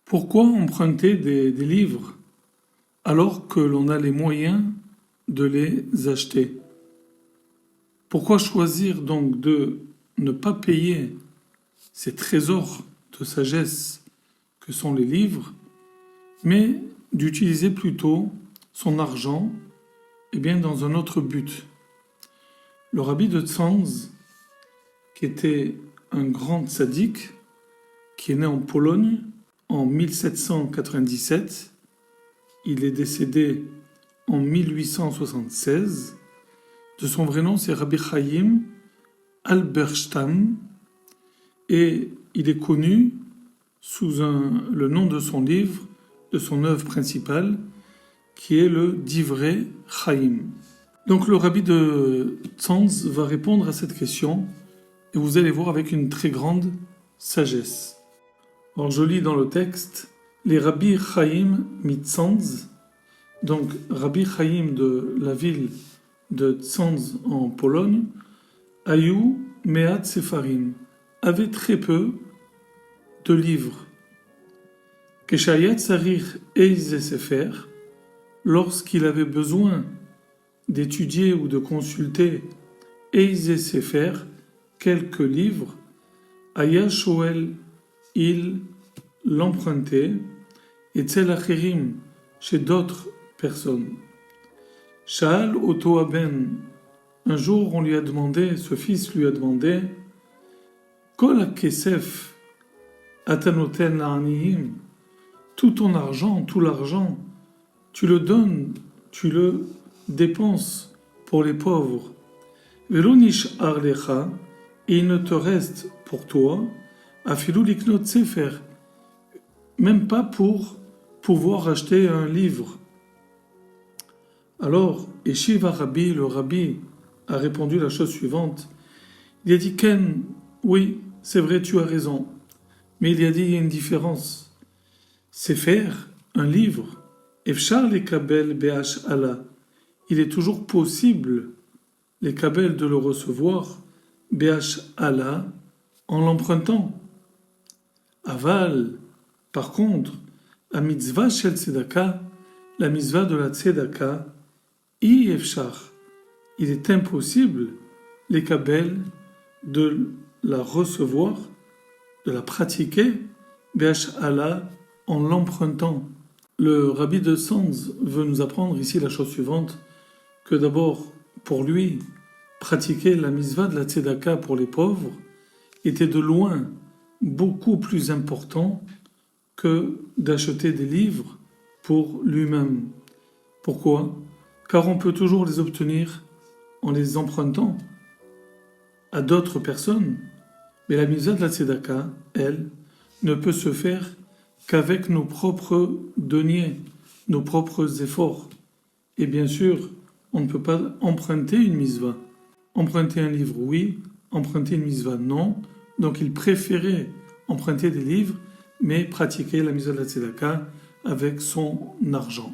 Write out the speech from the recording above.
Pourquoi emprunter des livres alors que l'on a les moyens de les acheter? Pourquoi choisir donc de ne pas payer ces trésors de sagesse que sont les livres, mais d'utiliser plutôt son argent dans un autre but? Le rabbi de Tzanz, qui était un grand tzaddik, qui est né en Pologne en 1797, il est décédé en 1876. De son vrai nom, c'est Rabbi Chaim Halberstam, et il est connu sous le nom de son livre, de son œuvre principale, qui est le Divrei Chaim. Donc le rabbi de Tzanz va répondre à cette question, et vous allez voir avec une très grande sagesse. Alors je lis dans le texte, les Rabbi Chaim Mitzanz, donc Rabbi Chaim de la ville de Tzanz en Pologne, Ayu Meat Sefarim, avait très peu de livres. Keshayat Sarich Eize Sefer, lorsqu'il avait besoin d'étudier ou de consulter Eize Sefer, quelques livres, Aya Shoel, il l'empruntait, et Tzel Acherim, chez d'autres personnes. Sha'al Oto Aben, un jour on lui a demandé, ce fils lui a demandé, Kol HaKesef Atanoten La'aniyim, tout ton argent, tout l'argent, tu le donnes, tu le dépenses pour les pauvres. Velo nish'ar lecha, et il ne te reste pour toi, afilu liknot sefer, même pas pour pouvoir acheter un livre. Alors, Eshiva Rabbi, le rabbi, a répondu la chose suivante. Il a dit, Ken, oui, c'est vrai, tu as raison. Mais il a dit, il y a une différence. Sefer, un livre, Efshar les kabel be'ash Allah. Il est toujours possible, les kabel, de le recevoir, be'ash Allah, en l'empruntant. Aval, par contre, la mitzvah shel tzedaka, la mitzvah de la tzedaka, efshar, il est impossible, les kabel, de la recevoir, de la pratiquer, be'ash Allah, en l'empruntant. Le rabbi de Tzanz veut nous apprendre ici la chose suivante, que d'abord, pour lui, pratiquer la mitzvah de la tzedaka pour les pauvres était de loin beaucoup plus important que d'acheter des livres pour lui-même. Pourquoi? Car on peut toujours les obtenir en les empruntant à d'autres personnes. Mais la mitzvah de la tzedaka, elle, ne peut se faire qu'avec nos propres deniers, nos propres efforts. Et bien sûr, on ne peut pas emprunter une mitzvah. Emprunter un livre, oui. Emprunter une mitzvah, non. Donc il préférait emprunter des livres, mais pratiquer la mitzvah de la tzedaka avec son argent.